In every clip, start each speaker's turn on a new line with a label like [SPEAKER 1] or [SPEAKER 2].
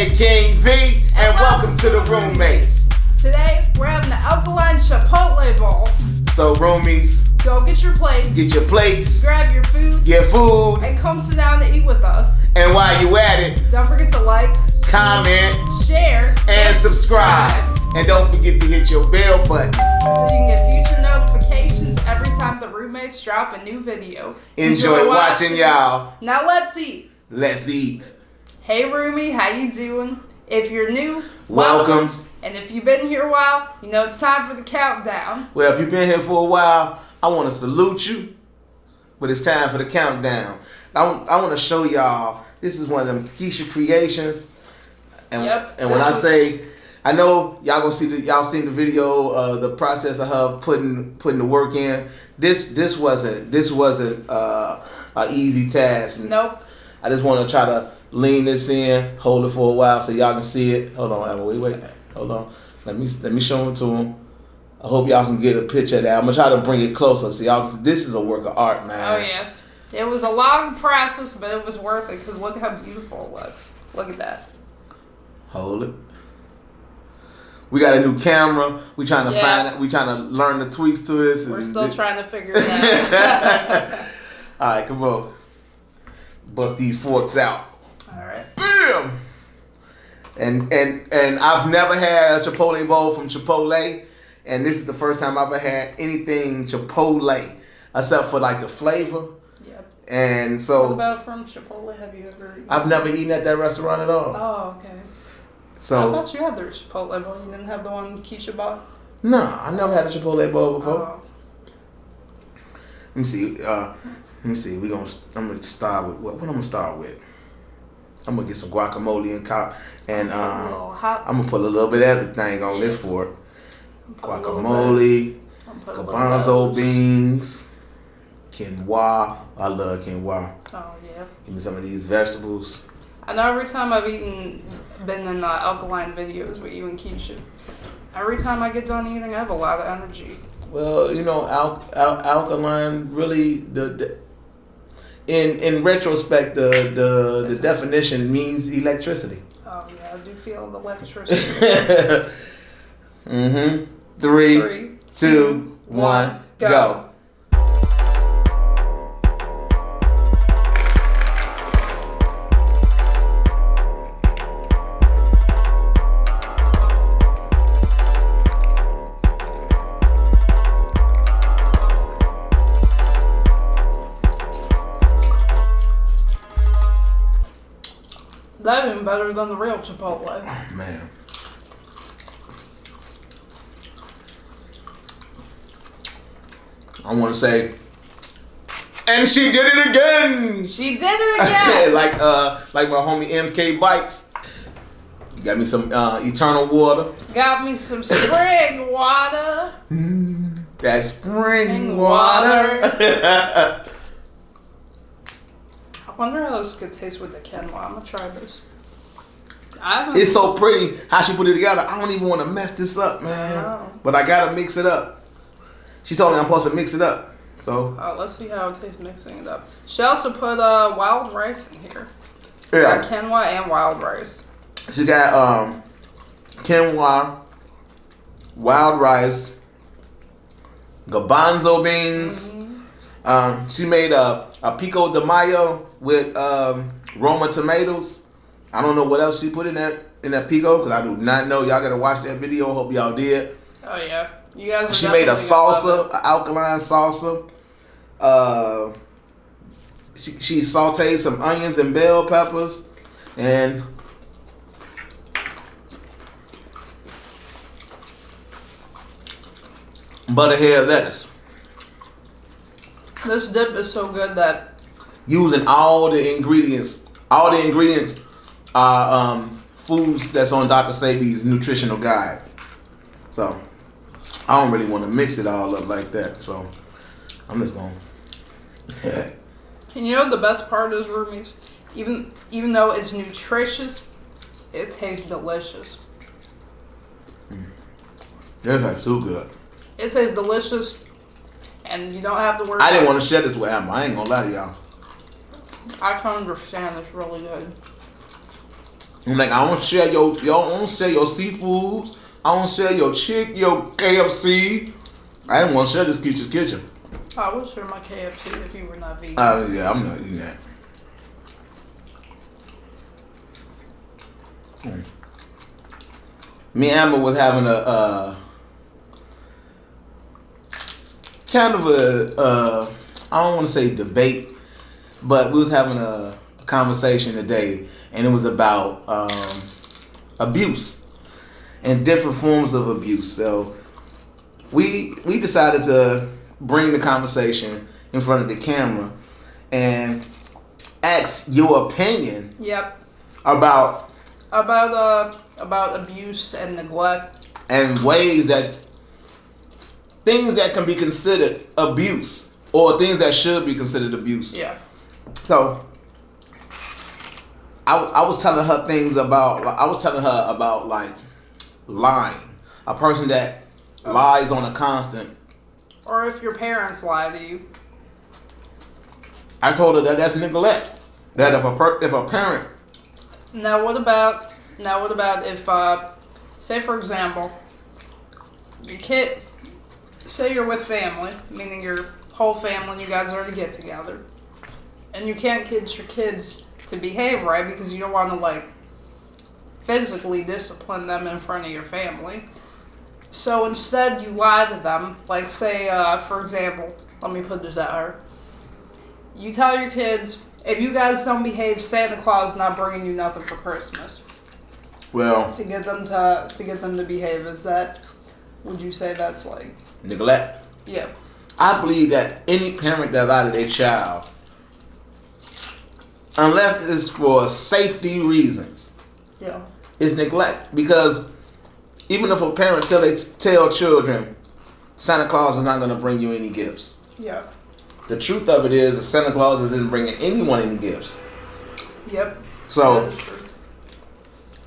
[SPEAKER 1] aka King V, and welcome to the Roommates.
[SPEAKER 2] Today, we're having the Alkaline Chipotle bowl.
[SPEAKER 1] So, roomies,
[SPEAKER 2] go get your plates,
[SPEAKER 1] grab
[SPEAKER 2] your food, and come sit down and eat with us.
[SPEAKER 1] And while you at it,
[SPEAKER 2] don't forget to like,
[SPEAKER 1] comment,
[SPEAKER 2] share,
[SPEAKER 1] and subscribe. And don't forget to hit your bell button
[SPEAKER 2] so you can get future notifications every time the roommates drop a new video.
[SPEAKER 1] Enjoy watching, y'all.
[SPEAKER 2] Now let's eat.
[SPEAKER 1] Let's eat.
[SPEAKER 2] Hey roomie, how you doing? If you're new,
[SPEAKER 1] welcome.
[SPEAKER 2] And if you've been here a while, you know it's time for the countdown.
[SPEAKER 1] Well, if you've been here for a while, I want to salute you, but it's time for the countdown. I want to show y'all, this is one of them Keisha creations. And, and when I say, I know y'all gonna see y'all seen the video, the process of her putting the work in. This wasn't an easy task.
[SPEAKER 2] Nope.
[SPEAKER 1] I just want to try to lean this in, hold it for a while so y'all can see it. Hold on, Emma, wait, hold on. Let me show it to them. I hope y'all can get a picture of that. I'm gonna try to bring it closer so y'all. This is a work of art, man.
[SPEAKER 2] Oh yes, it was a long process, but it was worth it because look how beautiful it looks. Look at that. Hold it.
[SPEAKER 1] We got a new camera. We trying to find it. We trying to learn the tweaks to this.
[SPEAKER 2] We're still trying to figure it out.
[SPEAKER 1] All right, come on. Bust these forks out.
[SPEAKER 2] All right.
[SPEAKER 1] Bam. And I've never had a Chipotle bowl from Chipotle, and this is the first time I've ever had anything Chipotle, except for like the flavor.
[SPEAKER 2] Yep.
[SPEAKER 1] And so.
[SPEAKER 2] What about from Chipotle? Have you ever eaten?
[SPEAKER 1] I've never eaten at that restaurant at all.
[SPEAKER 2] Oh, okay.
[SPEAKER 1] So
[SPEAKER 2] I thought you had the Chipotle bowl. You didn't have the one Keisha bought?
[SPEAKER 1] No, I never had a Chipotle bowl before.
[SPEAKER 2] Oh.
[SPEAKER 1] Let me see. I'm gonna start with what I'm gonna start with. I'm gonna get some guacamole and I'm gonna put a little bit of everything on this fork. Guacamole, garbanzo beans, quinoa. I love quinoa.
[SPEAKER 2] Oh yeah.
[SPEAKER 1] Give me some of these vegetables.
[SPEAKER 2] I know every time I've been in Alkaline videos with you and Keisha, every time I get done eating, I have a lot of energy.
[SPEAKER 1] Well, you know, Alkaline really in retrospect the definition means electricity.
[SPEAKER 2] Oh yeah, I do feel the electricity.
[SPEAKER 1] Mm-hmm. 3, 2, 1, go.
[SPEAKER 2] That's even better than the real Chipotle.
[SPEAKER 1] Oh, man. I want to say, and she did it again.
[SPEAKER 2] She did it again.
[SPEAKER 1] like my homie MK Bikes. You got me some Eternal water.
[SPEAKER 2] Got me some spring water.
[SPEAKER 1] That spring water.
[SPEAKER 2] I wonder how this could taste with the quinoa. I'm gonna try this.
[SPEAKER 1] It's so pretty how she put it together. I don't even want to mess this up, man.
[SPEAKER 2] No.
[SPEAKER 1] But I gotta mix it up. She told me I'm supposed to mix it up. So.
[SPEAKER 2] Let's see how it tastes mixing it up. She also put wild rice in here.
[SPEAKER 1] Yeah.
[SPEAKER 2] Got quinoa and wild rice.
[SPEAKER 1] She got quinoa, wild rice, garbanzo beans. Mm-hmm. She made a pico de mayo with Roma tomatoes. I don't know what else she put in that pico because I do not know. Y'all gotta watch that video. Hope y'all did.
[SPEAKER 2] Oh yeah, you guys.
[SPEAKER 1] She made a salsa, an alkaline salsa. She sauteed some onions and bell peppers and butterhead lettuce.
[SPEAKER 2] This dip is so good that
[SPEAKER 1] using all the ingredients are foods that's on Dr. Sebi's nutritional guide. So I don't really want to mix it all up like that. So I'm just going.
[SPEAKER 2] And you know what the best part is, roomies? Even though it's nutritious, it tastes delicious.
[SPEAKER 1] That's too good.
[SPEAKER 2] It tastes delicious, and you don't have to worry.
[SPEAKER 1] I didn't want to share this with Emma. I ain't gonna lie to y'all.
[SPEAKER 2] I can understand. It's really good.
[SPEAKER 1] I'm like, I don't share your seafoods. I don't share your KFC. I didn't want to share this Keisha's Kitchen.
[SPEAKER 2] I would share my KFC if you were not vegan.
[SPEAKER 1] Yeah, I'm not eating that. Me and Amber was having a kind of a I don't want to say debate, but we was having a conversation today, and it was about abuse and different forms of abuse. So we decided to bring the conversation in front of the camera and ask your opinion.
[SPEAKER 2] Yep.
[SPEAKER 1] About
[SPEAKER 2] abuse and neglect
[SPEAKER 1] and things that can be considered abuse or things that should be considered abuse.
[SPEAKER 2] Yeah.
[SPEAKER 1] So I was telling her things about like lying. A person that lies on a constant.
[SPEAKER 2] Or if your parents lie to you.
[SPEAKER 1] I told her that that's neglect. That if a parent.
[SPEAKER 2] Now what about if say for example your kid, say you're with family, meaning your whole family and you guys are to get together, and you can't get your kids to behave right because you don't want to like physically discipline them in front of your family. So instead you lie to them. Like say for example, let me put this out here. You tell your kids, if you guys don't behave, Santa Claus is not bringing you nothing for Christmas.
[SPEAKER 1] Well,
[SPEAKER 2] to get them to behave, would you say that's like
[SPEAKER 1] neglect?
[SPEAKER 2] Yeah.
[SPEAKER 1] I believe that any parent that lies to their child, unless it's for safety reasons,
[SPEAKER 2] yeah,
[SPEAKER 1] is neglect. Because even if a parent tell children Santa Claus is not going to bring you any gifts,
[SPEAKER 2] yeah,
[SPEAKER 1] the truth of it is that Santa Claus isn't bringing anyone any gifts.
[SPEAKER 2] Yep.
[SPEAKER 1] So,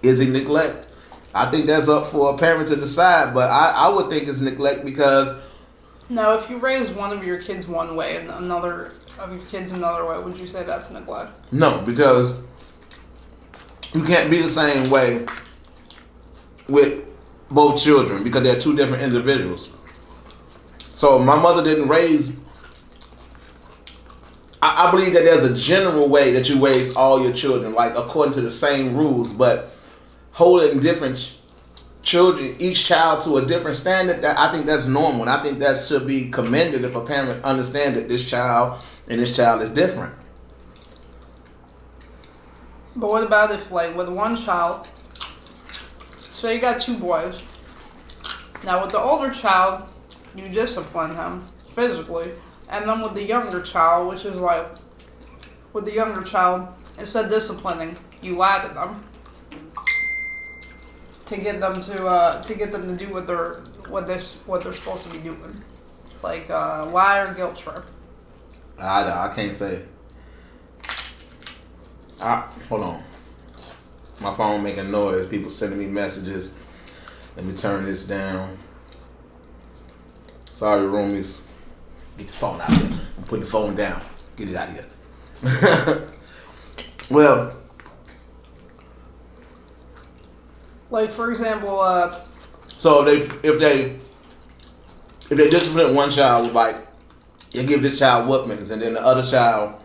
[SPEAKER 1] is it neglect? I think that's up for a parent to decide, but I would think it's neglect because...
[SPEAKER 2] Now, if you raise one of your kids one way and another of your kids another way, would you say that's neglect?
[SPEAKER 1] No, because you can't be the same way with both children because they're two different individuals. So my mother didn't raise... I believe that there's a general way that you raise all your children, like according to the same rules, but holding different children, each child to a different standard, that I think that's normal. And I think that should be commended if a parent understands that this child and this child is different.
[SPEAKER 2] But what about if, like, with one child, so you got two boys. Now, with the older child, you discipline him physically. And then with the younger child, which is like, with the younger child, instead of disciplining, you lie to them to get them to do what they're supposed to be doing, like lie or guilt trip.
[SPEAKER 1] I can't say. Hold on, my phone making noise. People sending me messages. Let me turn this down. Sorry, roomies. Get this phone out of here. I'm putting the phone down. Get it out of here. Well,
[SPEAKER 2] like for example,
[SPEAKER 1] so if they discipline one child with like, you give this child whoopings, and then the other child,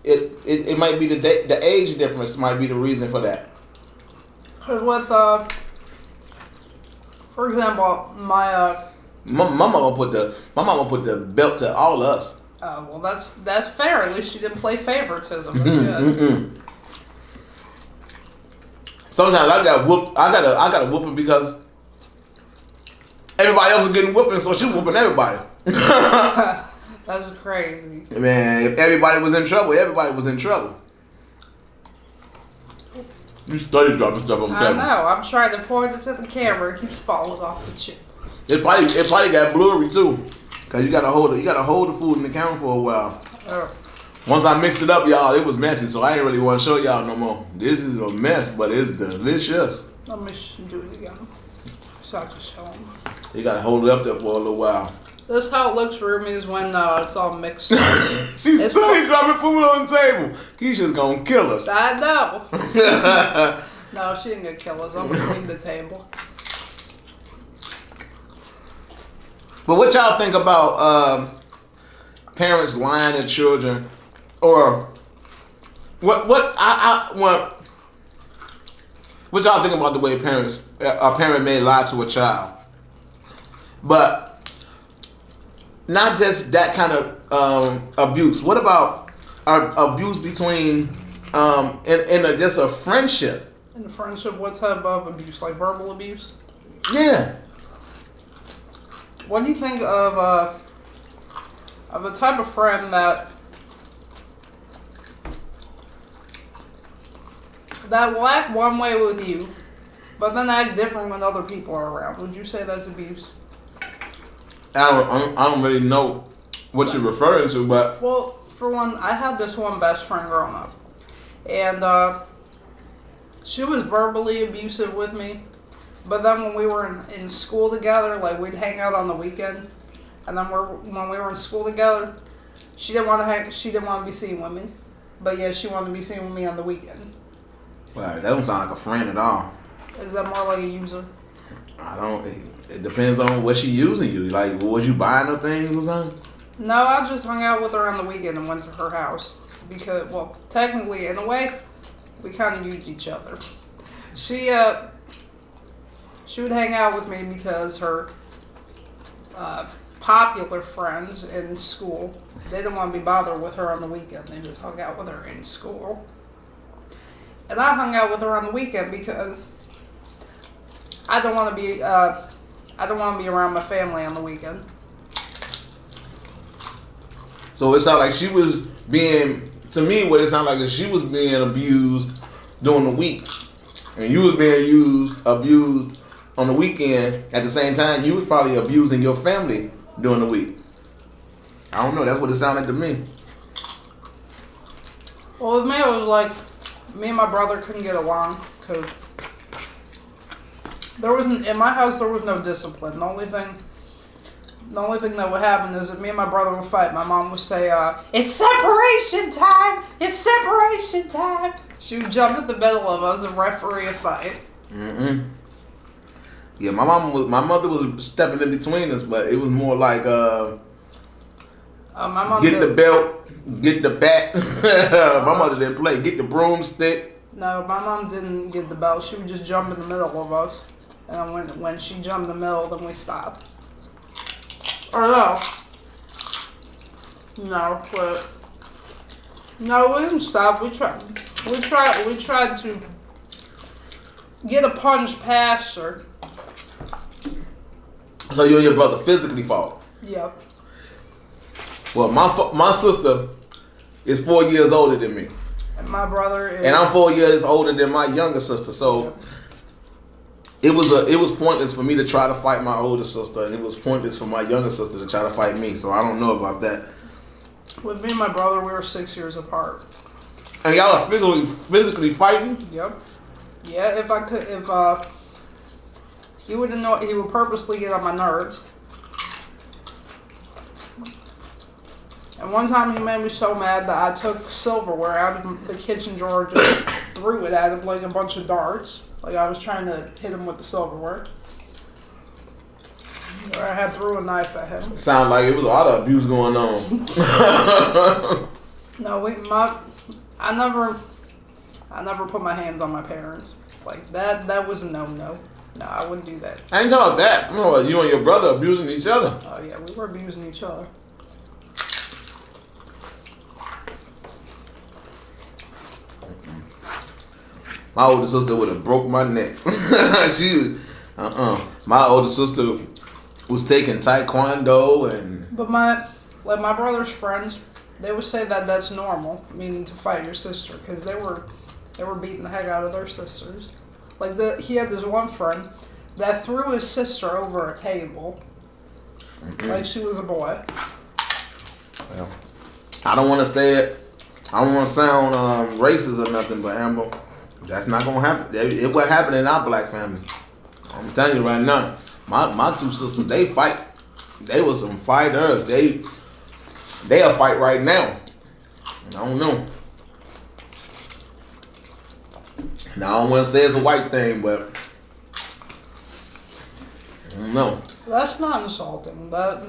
[SPEAKER 1] it might be the age difference might be the reason for that.
[SPEAKER 2] Cause with for example, my
[SPEAKER 1] mama put the belt to all of us.
[SPEAKER 2] Well, that's fair. At least she didn't play favoritism. That's good.
[SPEAKER 1] Sometimes I got a whooping because everybody else is getting whooping, so she whooping everybody.
[SPEAKER 2] That's crazy.
[SPEAKER 1] Man, if everybody was in trouble, everybody was in trouble. You study dropping stuff on the table.
[SPEAKER 2] I know. I'm trying to point it to the camera. It keeps falling off the chip.
[SPEAKER 1] It probably got blurry too, cause you gotta hold the food in the camera for a while. Once I mixed it up, y'all, it was messy, so I ain't really want to show y'all no more. This is a mess, but it's delicious.
[SPEAKER 2] Let me do it again, so I can show them.
[SPEAKER 1] You gotta hold it up there for a little while.
[SPEAKER 2] This how it looks for me is when it's all mixed.
[SPEAKER 1] She's still dropping food on the table. Keisha's gonna kill us.
[SPEAKER 2] I know. No, she ain't gonna kill us. I'm gonna clean the table.
[SPEAKER 1] But what y'all think about parents lying to children, or what y'all think about the way a parent may lie to a child? But not just that kind of abuse. What about abuse between just a friendship?
[SPEAKER 2] In a friendship, what type of abuse? Like verbal abuse?
[SPEAKER 1] Yeah.
[SPEAKER 2] What do you think of a type of friend that will act one way with you, but then act different when other people are around? Would you say that's abuse?
[SPEAKER 1] I don't really know what you're referring to, but
[SPEAKER 2] well, for one, I had this one best friend growing up, and she was verbally abusive with me. But then when we were in school together, like we'd hang out on the weekend, and then when we were in school together, she didn't want to be seen with me, but yeah, she wanted to be seen with me on the weekend.
[SPEAKER 1] Well, that don't sound like a friend at all.
[SPEAKER 2] Is that more like a user?
[SPEAKER 1] It depends on what she using you. Like, was you buying her things or something?
[SPEAKER 2] No, I just hung out with her on the weekend and went to her house. Because, well, technically, in a way, we kind of used each other. She would hang out with me because her popular friends in school, they didn't want to be bothered with her on the weekend. They just hung out with her in school. And I hung out with her on the weekend because I don't want to be around my family on the weekend.
[SPEAKER 1] So it sounded like she was being, to me, what it sounded like is she was being abused during the week, and you was being abused on the weekend. At the same time, you was probably abusing your family during the week. I don't know. That's what it sounded to me.
[SPEAKER 2] Well, with me, it was like me and my brother couldn't get along because in my house there was no discipline. The only thing that would happen is that me and my brother would fight. My mom would say, "It's separation time! It's separation time!" She would jump in the middle of us and referee a fight.
[SPEAKER 1] Yeah, my mother was stepping in between us, but it was more like
[SPEAKER 2] my mom
[SPEAKER 1] get the belt, get the bat. My mother didn't play. Get the broomstick.
[SPEAKER 2] No, my mom didn't get the belt. She would just jump in the middle of us, and when she jumped in the middle, then we stopped. Or no, but no, we didn't stop. We tried to get a punch past her.
[SPEAKER 1] So you and your brother physically fought?
[SPEAKER 2] Yep.
[SPEAKER 1] Well, my sister is 4 years older than me.
[SPEAKER 2] And my brother is...
[SPEAKER 1] And I'm 4 years older than my younger sister. So it was pointless for me to try to fight my older sister, and it was pointless for my younger sister to try to fight me. So I don't know about that.
[SPEAKER 2] With me and my brother, we were 6 years apart.
[SPEAKER 1] And y'all are physically fighting?
[SPEAKER 2] Yep. Yeah, if he would purposely get on my nerves. And one time he made me so mad that I took silverware out of the kitchen drawer and just threw it at him like a bunch of darts. Like I was trying to hit him with the silverware. Or I had threw a knife at him.
[SPEAKER 1] Sound like it was a lot of abuse going on.
[SPEAKER 2] No, I never put my hands on my parents. Like that was a no. No, I wouldn't do that.
[SPEAKER 1] I ain't talking about that. I'm talking about you and your brother abusing each other.
[SPEAKER 2] Oh yeah, we were abusing each other.
[SPEAKER 1] My older sister would have broke my neck. My older sister was taking taekwondo and.
[SPEAKER 2] But my brother's friends, they would say that that's normal, meaning to fight your sister, because they were beating the heck out of their sisters. Like he had this one friend that threw his sister over a table, like she was a boy.
[SPEAKER 1] Well, I don't want to say it. I don't want to sound racist or nothing, but Amber, that's not gonna happen. It what happened in our black family. I'm telling you right now. My two sisters, they fight. they was some fighters. They'll fight right now. I don't know. Now I don't want to say it's a white thing, but I don't know.
[SPEAKER 2] That's not insulting. That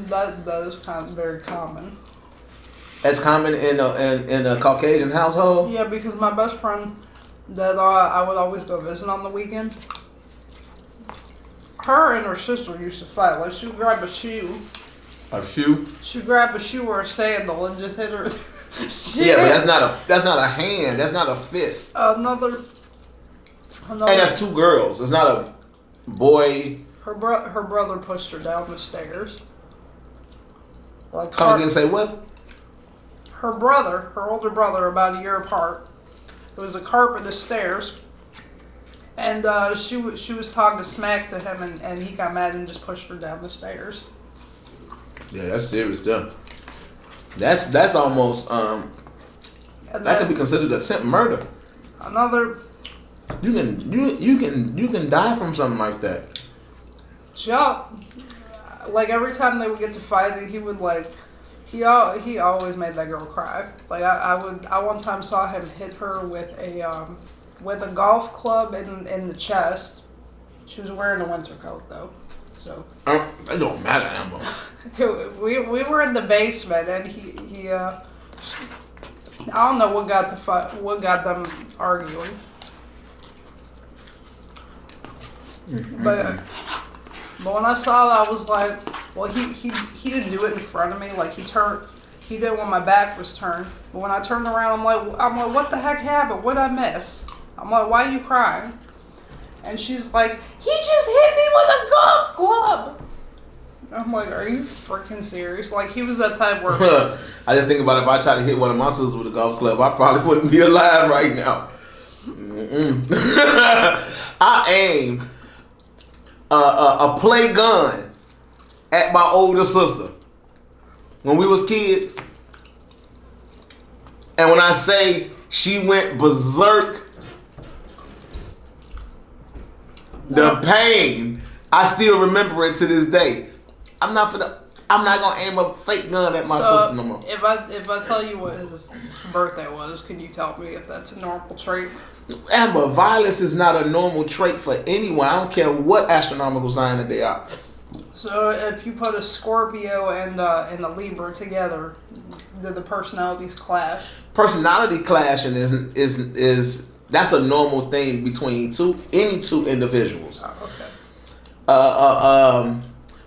[SPEAKER 2] is kind of very common.
[SPEAKER 1] That's common in a Caucasian household?
[SPEAKER 2] Yeah, because my best friend that I would always go visit on the weekend, her and her sister used to fight. Like, she would grab a shoe.
[SPEAKER 1] A shoe?
[SPEAKER 2] She'd grab a shoe or a sandal and just hit her.
[SPEAKER 1] Yeah, but that's not a hand. That's not a fist.
[SPEAKER 2] Another.
[SPEAKER 1] And that's two girls. It's not a boy.
[SPEAKER 2] Her brother pushed her down the stairs. Like,
[SPEAKER 1] Come again and say what?
[SPEAKER 2] Her older brother, about a year apart. It was a carpeted stairs, and she was talking smack to him, and he got mad and just pushed her down the stairs.
[SPEAKER 1] Yeah, that's serious stuff. That's almost that could be considered attempt murder.
[SPEAKER 2] Another.
[SPEAKER 1] You can die from something like that.
[SPEAKER 2] Chuck, like every time they would get to fighting, he would like. He always made that girl cry. Like I one time saw him hit her with a golf club in the chest. She was wearing a winter coat though, so.
[SPEAKER 1] It don't matter, Amber.
[SPEAKER 2] we were in the basement and he I don't know what got them arguing. But when I saw that, I was like, well, he didn't do it in front of me. Like, he did when my back was turned. But when I turned around, I'm like, what the heck happened? What'd I miss? I'm like, why are you crying? And she's like, he just hit me with a golf club. I'm like, are you freaking serious? Like, he was that type where...
[SPEAKER 1] I just think about if I tried to hit one of my sisters with a golf club, I probably wouldn't be alive right now. I aim a play gun at my older sister when we was kids. And when I say she went berserk, the pain, I still remember it to this day. I'm not gonna aim a fake gun at my sister no more.
[SPEAKER 2] If I tell you what his birthday was, can you tell me if that's a normal trait?
[SPEAKER 1] Amber, violence is not a normal trait for anyone. I don't care what astronomical sign that they are.
[SPEAKER 2] So if you put a Scorpio and a Libra together, do the personalities clash? Personality
[SPEAKER 1] clashing is that's a normal thing between any two individuals.
[SPEAKER 2] Oh, okay.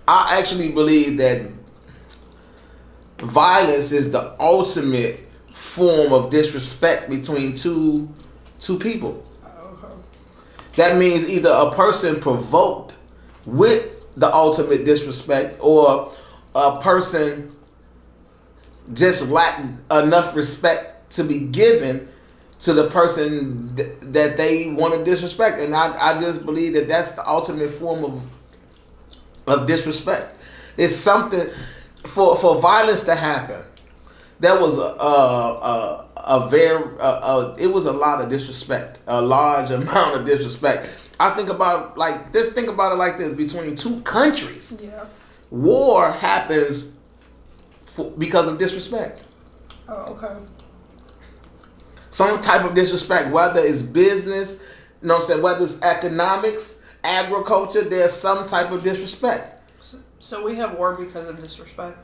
[SPEAKER 1] I actually believe that violence is the ultimate form of disrespect between two people.
[SPEAKER 2] Okay.
[SPEAKER 1] That means either a person provoked with the ultimate disrespect, or a person just lacked enough respect to be given to the person that they want to disrespect. And I just believe that that's the ultimate form of disrespect. It's something for violence to happen. There was it was a lot of disrespect, a large amount of disrespect. I think about think about it like this: between two countries,
[SPEAKER 2] yeah,
[SPEAKER 1] war happens because of disrespect.
[SPEAKER 2] Oh, okay.
[SPEAKER 1] Some type of disrespect, whether it's business, you know what I'm saying, whether it's economics, agriculture, there's some type of disrespect.
[SPEAKER 2] So we have war because of disrespect.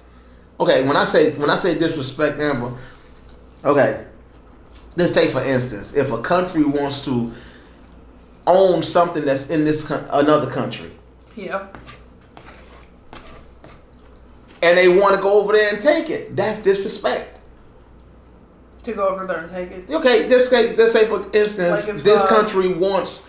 [SPEAKER 1] Okay, when I say disrespect, Amber, okay, let's take for instance, if a country wants to own something that's in another country.
[SPEAKER 2] Yeah.
[SPEAKER 1] And they want to go over there and take it. That's disrespect.
[SPEAKER 2] To go over there and take it.
[SPEAKER 1] Okay, let's say for instance,
[SPEAKER 2] like if,
[SPEAKER 1] this country wants,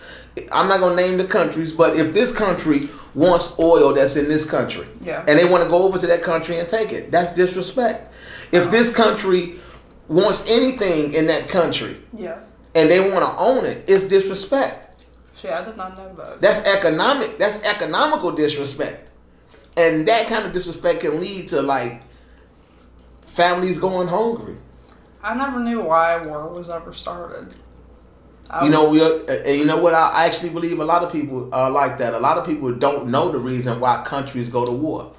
[SPEAKER 1] I'm not going to name the countries, but if this country wants oil that's in this country,
[SPEAKER 2] yeah,
[SPEAKER 1] and they want to go over to that country and take it, that's disrespect. If this country wants anything in that country,
[SPEAKER 2] yeah,
[SPEAKER 1] and they want to own it, it's disrespect.
[SPEAKER 2] See, I did not know that.
[SPEAKER 1] That's economical disrespect. And that kind of disrespect can lead to like families going hungry.
[SPEAKER 2] I never knew why war was ever started.
[SPEAKER 1] You know what? I actually believe a lot of people are like that. A lot of people don't know the reason why countries go to war.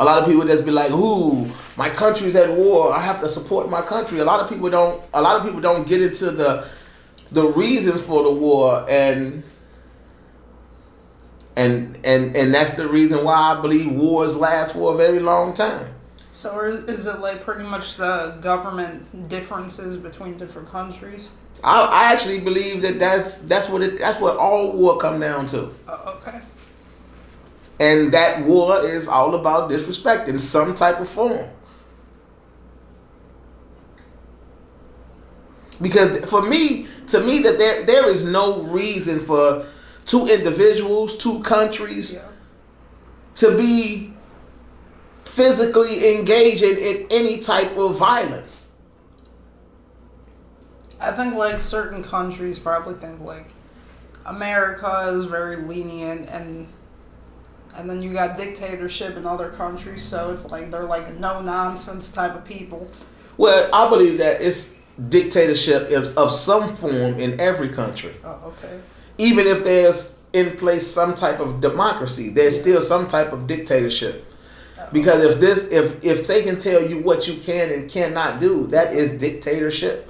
[SPEAKER 1] A lot of people just be like, "Ooh, my country's at war. I have to support my country." A lot of people don't get into the reasons for the war, and that's the reason why I believe wars last for a very long time.
[SPEAKER 2] So is it like pretty much the government differences between different countries?
[SPEAKER 1] I actually believe that's what all war come down to.
[SPEAKER 2] Okay.
[SPEAKER 1] And that war is all about disrespect in some type of form. Because to me, that there is no reason for two individuals, two countries, to be physically engaging in any type of violence.
[SPEAKER 2] I think like certain countries probably think like America is very lenient, and then you got dictatorship in other countries, so it's like they're like no nonsense type of people.
[SPEAKER 1] Well, I believe that it's dictatorship of some form in every country.
[SPEAKER 2] Oh, okay.
[SPEAKER 1] Even if there's in place some type of democracy, there's still some type of dictatorship. Because if they can tell you what you can and cannot do, that is dictatorship.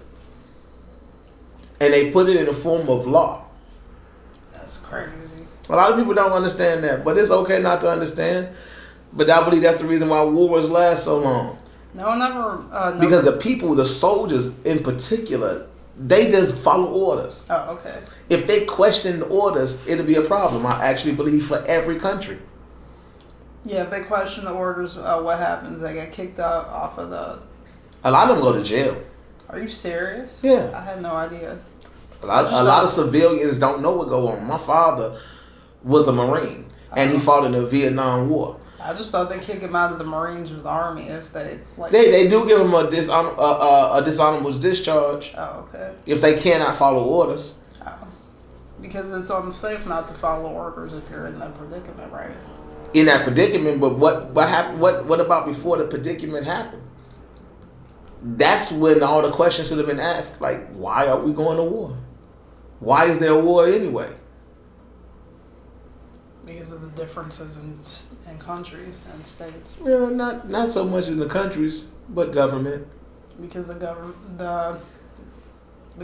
[SPEAKER 1] And they put it in the form of law.
[SPEAKER 2] That's crazy.
[SPEAKER 1] A lot of people don't understand that, but it's okay not to understand. But I believe that's the reason why wars last so long.
[SPEAKER 2] No, never.
[SPEAKER 1] Because the people, the soldiers in particular, they just follow orders.
[SPEAKER 2] Oh, okay.
[SPEAKER 1] If they question orders, it'll be a problem. I actually believe for every country.
[SPEAKER 2] Yeah, if they question the orders, what happens? They get kicked out off of the...
[SPEAKER 1] A lot of them go to jail.
[SPEAKER 2] Are you serious?
[SPEAKER 1] Yeah.
[SPEAKER 2] I had no idea.
[SPEAKER 1] A lot of civilians don't know what go on. My father was a Marine, and he fought in the Vietnam War.
[SPEAKER 2] I just thought they'd kick him out of the Marines or the Army if they... like.
[SPEAKER 1] They do give him a dishonorable discharge.
[SPEAKER 2] Oh, okay.
[SPEAKER 1] If they cannot follow orders.
[SPEAKER 2] Oh. Because it's unsafe not to follow orders if you're in that predicament, right?
[SPEAKER 1] In that predicament, but what about before the predicament happened? That's when all the questions should have been asked. Like, why are we going to war? Why is there a war anyway?
[SPEAKER 2] Because of the differences in countries and states.
[SPEAKER 1] Well, not so much in the countries, but government.
[SPEAKER 2] Because the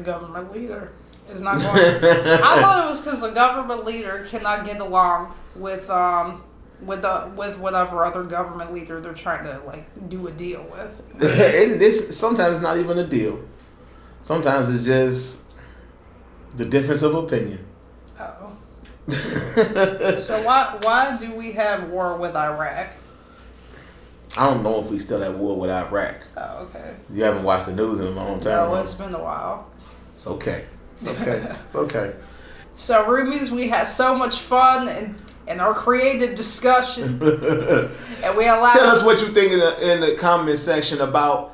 [SPEAKER 2] government leader is not going. I thought it was because the government leader cannot get along with whatever other government leader they're trying to like do a deal with.
[SPEAKER 1] And this sometimes it's not even a deal. Sometimes it's just the difference of opinion.
[SPEAKER 2] Oh. So why do we have war with Iraq?
[SPEAKER 1] I don't know if we still have war with Iraq.
[SPEAKER 2] Oh, okay.
[SPEAKER 1] You haven't watched the news in a long time.
[SPEAKER 2] No, it's been a while.
[SPEAKER 1] It's okay. It's okay. It's okay.
[SPEAKER 2] So, roomies, we had so much fun and our creative discussion, and we allowed.
[SPEAKER 1] Tell us what you think in the comment section about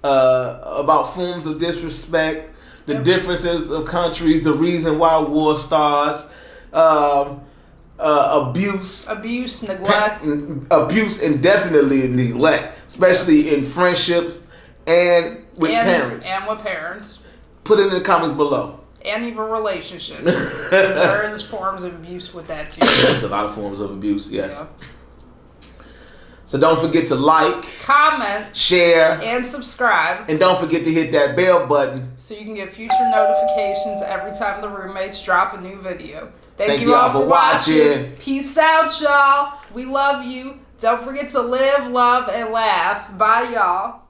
[SPEAKER 1] forms of disrespect, the differences of countries, the reason why war starts, abuse,
[SPEAKER 2] neglect,
[SPEAKER 1] abuse, and definitely neglect, especially in friendships and with parents.
[SPEAKER 2] And with parents.
[SPEAKER 1] Put it in the comments below.
[SPEAKER 2] And even relationships. There is forms of abuse with that too.
[SPEAKER 1] There's a lot of forms of abuse, yes. Yeah. So don't forget to like,
[SPEAKER 2] comment,
[SPEAKER 1] share,
[SPEAKER 2] and subscribe.
[SPEAKER 1] And don't forget to hit that bell button
[SPEAKER 2] so you can get future notifications every time the roommates drop a new video.
[SPEAKER 1] Thank you all for watching.
[SPEAKER 2] Peace out, y'all. We love you. Don't forget to live, love, and laugh. Bye, y'all.